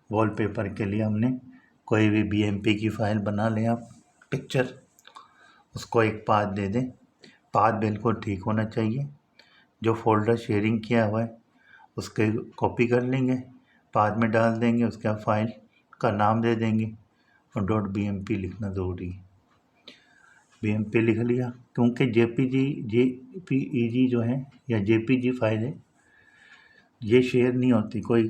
वॉलपेपर के लिए हमने कोई भी BMP की फ़ाइल बना लें आप, पिक्चर, उसको एक पाथ दे दें। पाथ बिल्कुल ठीक होना चाहिए। जो फोल्डर शेयरिंग किया हुआ है उसके कॉपी कर लेंगे, पाथ में डाल देंगे, उसके बाद फाइल का नाम दे देंगे और .bmp लिखना ज़रूरी है। BMP लिख लिया, क्योंकि JPEG जो है या JPG फाइल है, ये शेयर नहीं होती। कोई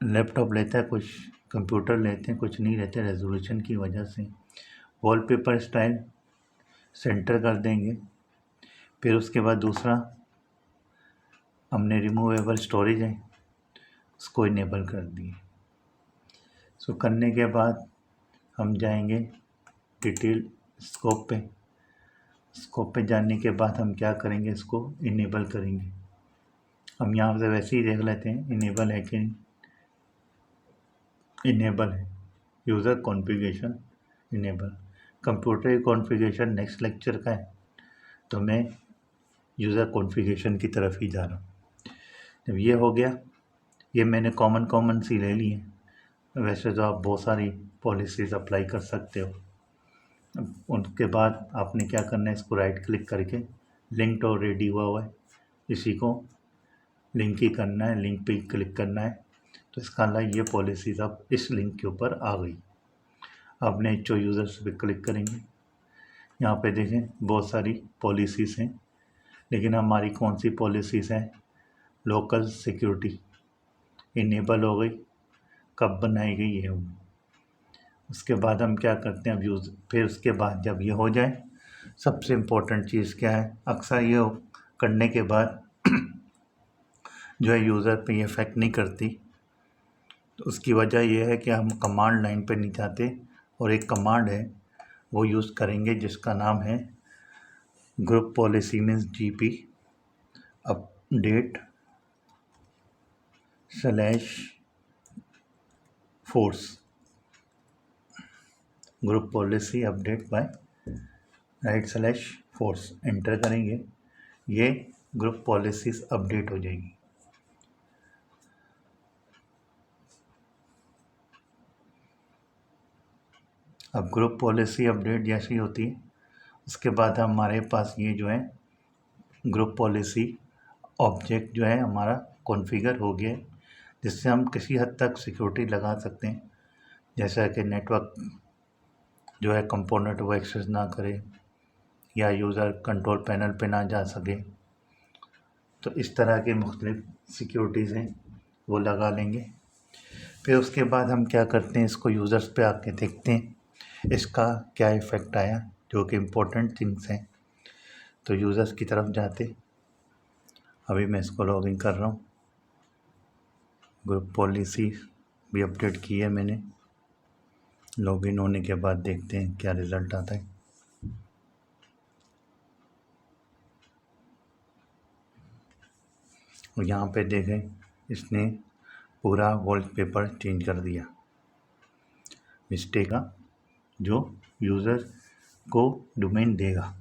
लैपटॉप लेता है, कुछ कंप्यूटर लेते हैं, कुछ नहीं लेते रेजोल्यूशन की वजह से। वॉलपेपर स्टाइल सेंटर कर देंगे। फिर उसके बाद दूसरा हमने रिमूवेबल स्टोरेज है, उसको इनेबल कर दिए। सो करने के बाद हम जाएंगे डिटेल स्कोप पे। स्कोप पे जाने के बाद हम क्या करेंगे, इसको इनेबल करेंगे। हम यहाँ से वैसे ही देख लेते हैं इनेबल है कि इनेबल है। User configuration enable, computer configuration next lecture का है, तो मैं यूज़र कॉन्फ़िगरेशन की तरफ ही जा रहा हूँ। जब ये हो गया, ये मैंने कॉमन सी ले ली है। वैसे तो आप बहुत सारी पॉलिसीज़ अप्लाई कर सकते हो। उनके बाद आपने क्या करना है, इसको राइट क्लिक करके लिंक्ड और रेडी हुआ है, इसी को लिंक ही करना है, लिंक पे क्लिक करना है। तो इसका मतलब ये पॉलिसीज़ अब इस लिंक के ऊपर आ गई। आपने जो यूज़र्स पे क्लिक करेंगे, यहाँ पे देखें बहुत सारी पॉलिसीज़ हैं, लेकिन हमारी कौन सी पॉलिसीज़ हैं, लोकल सिक्योरिटी इनेबल हो गई। कब बनाई गई है वो। उसके बाद हम क्या करते हैं, अब फिर उसके बाद जब ये हो जाए, सबसे इम्पोर्टेंट चीज़ क्या है, अक्सर ये करने के बाद जो है यूज़र पे ये इफ़ेक्ट नहीं करती। तो उसकी वजह यह है कि हम कमांड लाइन पे नहीं जाते, और एक कमांड है वो यूज़ करेंगे जिसका नाम है group policy means GP update /force group policy update bye /force enter करेंगे, ये ग्रुप पॉलिसीज़ अपडेट हो जाएगी। अब ग्रुप पॉलिसी अपडेट जैसी होती है, उसके बाद हमारे पास ये जो है ग्रुप पॉलिसी ऑब्जेक्ट जो है हमारा कॉन्फ़िगर हो गया, जिससे हम किसी हद तक सिक्योरिटी लगा सकते हैं, जैसा कि नेटवर्क जो है कंपोनेंट वो एक्सेस ना करे, या यूज़र कंट्रोल पैनल पे ना जा सके। तो इस तरह के मुख्तलिफ सिक्योरिटीज़ हैं, वो लगा लेंगे। फिर उसके बाद हम क्या करते हैं, इसको यूज़र्स पे आके देखते हैं इसका क्या इफ़ेक्ट आया, जो कि इम्पोर्टेंट थिंग्स हैं। तो यूज़र्स की तरफ जाते, अभी मैं इसको लॉगिन कर रहा हूँ। ग्रुप पॉलिसी भी अपडेट की है मैंने। लॉगिन होने के बाद देखते हैं क्या रिज़ल्ट आता है। और यहाँ पे देखें, इसने पूरा वॉलपेपर चेंज कर दिया। मिस्टेक का जो यूज़र को डोमेन देगा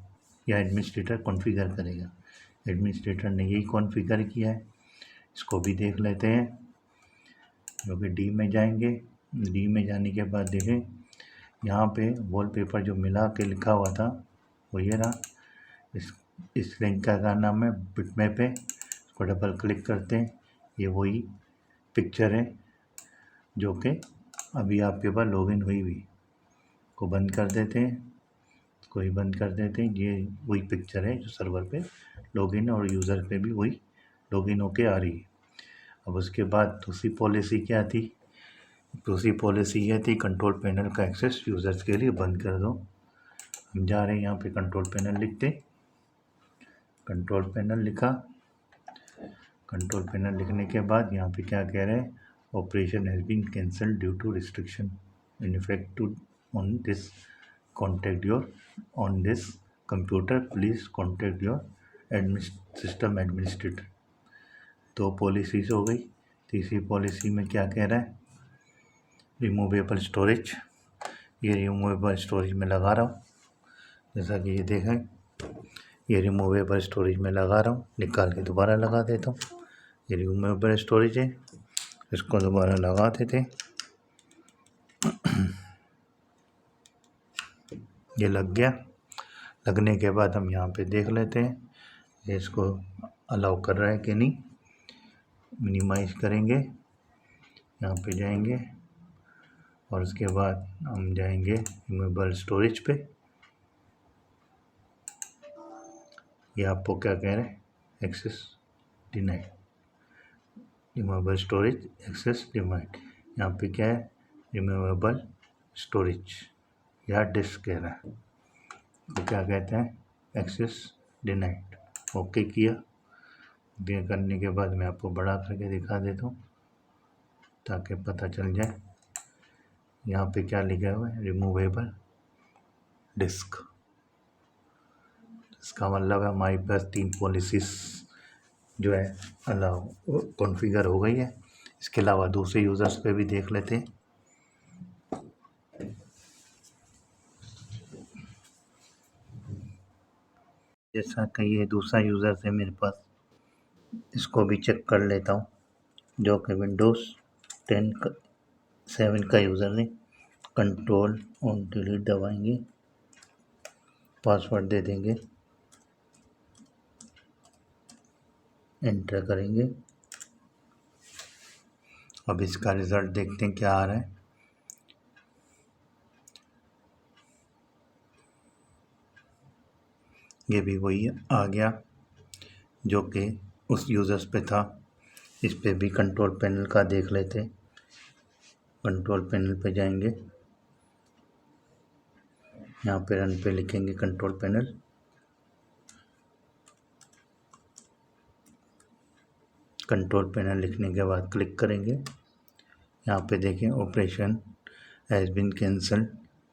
या एडमिनिस्ट्रेटर कॉन्फ़िगर करेगा, एडमिनिस्ट्रेटर ने यही कॉन्फ़िगर किया है। इसको भी देख लेते हैं, जो कि डी में जाएंगे। डी में जाने के बाद देखें, यहाँ पे वॉलपेपर जो मिला के लिखा हुआ था वो ये रहा। इस लिंक का नाम है बिटमैप है, इसको डबल क्लिक करते हैं, ये वही पिक्चर है जो कि अभी आपके पास लॉगिन हुई हुई। को बंद कर देते हैं, इसको ही बंद कर देते हैं। ये वही पिक्चर है जो सर्वर पे लॉगिन और यूज़र पे भी वही लॉगिन होके आ रही है। अब उसके बाद दूसरी पॉलिसी क्या थी, दूसरी पॉलिसी ये थी कंट्रोल पैनल का एक्सेस यूज़र्स के लिए बंद कर दो। हम जा रहे हैं यहाँ पे कंट्रोल पैनल लिखते, कंट्रोल पैनल लिखा। कंट्रोल पैनल लिखने के बाद यहाँ पे क्या कह रहे हैं, operation has been cancelled due to restriction in effect to on this contact your on this computer please contact your system administrator. तो पॉलिसीज हो गई। तीसरी पॉलिसी में क्या कह रहा है, रिमूवेबल स्टोरेज। ये रिमूवेबल स्टोरेज में लगा रहा हूँ, जैसा कि ये देखें, ये रिमूवेबल स्टोरेज में लगा रहा हूँ, निकाल के दोबारा लगा देता हूँ। ये रिमूवेबल स्टोरेज है, इसको दोबारा लगा देते। ये लग गया। लगने के बाद हम यहाँ पे देख लेते हैं ये इसको अलाउ कर रहा है कि नहीं। मिनिमाइज करेंगे, यहाँ पे जाएंगे और उसके बाद हम जाएंगे रिमूवेबल स्टोरेज पे। ये आपको क्या कह रहे हैं, access denied, removable storage access denied. यहाँ पे क्या है, रिमूवेबल स्टोरेज या डिस्क कह रहा है, तो क्या कहते हैं, एक्सेस डिनाइड। ओके किया। ये करने के बाद मैं आपको बड़ा करके दिखा देता हूँ ताकि पता चल जाए। यहाँ पे क्या लिखा हुआ है, रिमूवेबल डिस्क। इसका मतलब है हमारे पास 3 पॉलिसीज जो है अलाउ कॉन्फ़िगर हो गई है। इसके अलावा दूसरे यूज़र्स पे भी देख लेते हैं। जैसा कि ये दूसरा यूज़र है मेरे पास, इसको भी चेक कर लेता हूँ, जो कि विंडोज़ 7 का यूज़र है। कंट्रोल और डिलीट दबाएंगे, पासवर्ड दे देंगे, एंटर करेंगे। अब इसका रिज़ल्ट देखते हैं क्या आ रहा है। ये भी वही आ गया जो कि उस यूज़र्स पे था। इस पे भी कंट्रोल पैनल का देख लेते हैं। कंट्रोल पैनल पे जाएंगे, यहाँ पे रन पे लिखेंगे कंट्रोल पैनल। कंट्रोल पैनल लिखने के बाद क्लिक करेंगे। यहाँ पे देखें, operation has been cancel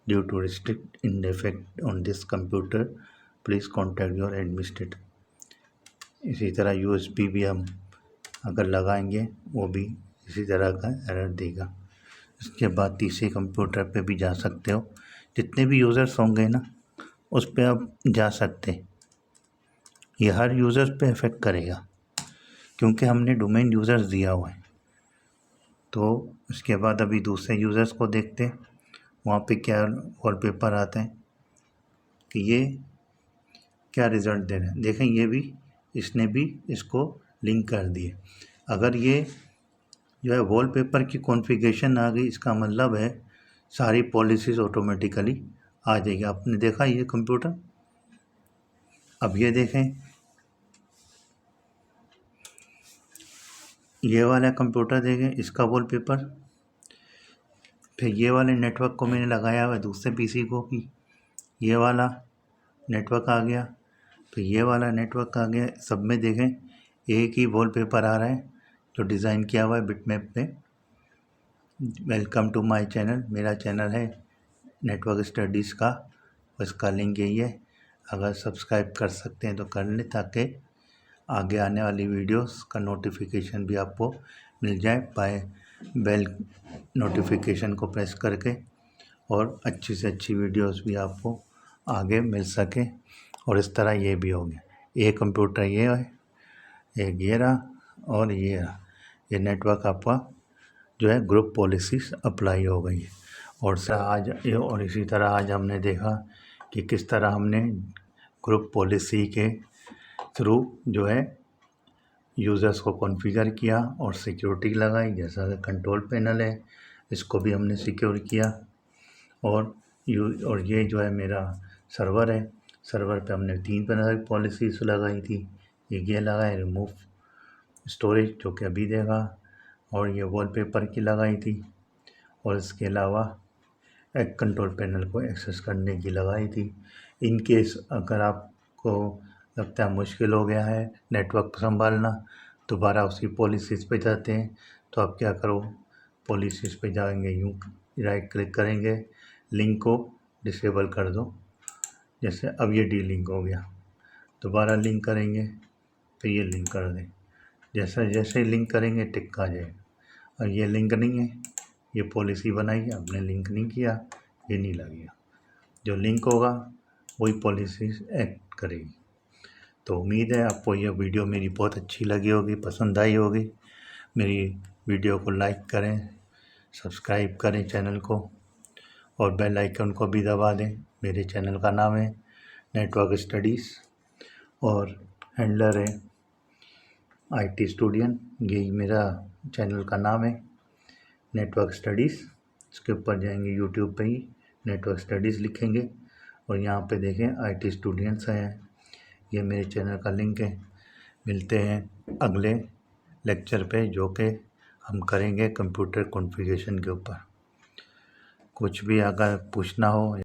due to restrict in defect on this computer, please contact your administrator. इसी तरह यूएसबी भी हम अगर लगाएंगे वो भी इसी तरह का एरर देगा। इसके बाद तीसरे कंप्यूटर पे भी जा सकते हो, जितने भी यूज़र्स होंगे ना उस पे आप जा सकते। ये हर यूज़र पे इफ़ेक्ट करेगा क्योंकि हमने डोमेन यूज़र्स दिया हुआ है। तो उसके बाद अभी दूसरे यूज़र्स को देखते हैं, वहाँ पे क्या वॉलपेपर आता है कि ये क्या रिज़ल्ट दे रहे हैं। देखें, ये भी इसने भी इसको लिंक कर दिए। अगर ये जो है वॉलपेपर की कॉन्फ़िगरेशन आ गई, इसका मतलब है सारी पॉलिसीज़ ऑटोमेटिकली आ जाएगी। आपने देखा ये कंप्यूटर। अब ये देखें, ये वाला कंप्यूटर देखें, इसका वॉलपेपर। फिर ये वाले नेटवर्क को मैंने लगाया हुआ है दूसरे पीसी को भी, ये वाला नेटवर्क आ गया। फिर ये वाला नेटवर्क आ गया। सब में देखें एक ही वॉलपेपर आ रहा है जो डिज़ाइन किया हुआ है बिटमैप पे। वेलकम टू माय चैनल, मेरा चैनल है नेटवर्क स्टडीज़ का, उसका लिंक यही है। अगर सब्सक्राइब कर सकते हैं तो कर लें ताकि आगे आने वाली वीडियोस का नोटिफिकेशन भी आपको मिल जाए बाय बेल नोटिफिकेशन को प्रेस करके, और अच्छी से अच्छी वीडियोस भी आपको आगे मिल सके। और इस तरह ये भी हो गया, एक कंप्यूटर ये है, एक ये रहा और ये रहा। ये नेटवर्क आपका जो है ग्रुप पॉलिसीज़ अप्लाई हो गई है। और इसी तरह आज हमने देखा कि किस तरह हमने ग्रुप पॉलिसी के थ्रू जो है यूज़र्स को कॉन्फ़िगर किया और सिक्योरिटी लगाई। जैसा कि कंट्रोल पैनल है, इसको भी हमने सिक्योर किया। और ये जो है मेरा सर्वर है, सर्वर पे हमने 3 तरह की पॉलिसीज़ लगाई थी। ये लगाए रिमूव स्टोरेज जो कि अभी देखा, और ये वॉलपेपर की लगाई थी, और इसके अलावा एक कंट्रोल पैनल को एक्सेस करने की लगाई थी। इन केस अगर आपको लगता है मुश्किल हो गया है नेटवर्क संभालना, दोबारा उसी पॉलिसीज़ पे जाते हैं। तो आप क्या करो, पॉलिसीज़ पे जाएंगे, यूँ राइट क्लिक करेंगे, लिंक को डिसेबल कर दो। जैसे अब ये डी लिंक हो गया, दोबारा लिंक करेंगे तो ये लिंक कर दें। जैसे लिंक करेंगे टिक आ जाएगा। और ये लिंक नहीं है, ये पॉलिसी बनाई है, आपने लिंक नहीं किया, ये नहीं लगेगा। जो लिंक होगा वही पॉलिसी एक्ट करेगी। तो उम्मीद है आपको यह वीडियो मेरी बहुत अच्छी लगी होगी, पसंद आई होगी। मेरी वीडियो को लाइक करें, सब्सक्राइब करें चैनल को, और बेल आइकन को भी दबा दें। मेरे चैनल का नाम है नेटवर्क स्टडीज़ और हैंडलर है IT स्टूडेंट। यही मेरा चैनल का नाम है नेटवर्क स्टडीज़। इसके ऊपर जाएंगे यूट्यूब पे ही नेटवर्क स्टडीज़ लिखेंगे और यहाँ पे देखें IT स्टूडेंट्स हैं, ये मेरे चैनल का लिंक है। मिलते हैं अगले लेक्चर पे, जो कि हम करेंगे कंप्यूटर कॉन्फ़िगरेशन के ऊपर। कुछ भी अगर पूछना हो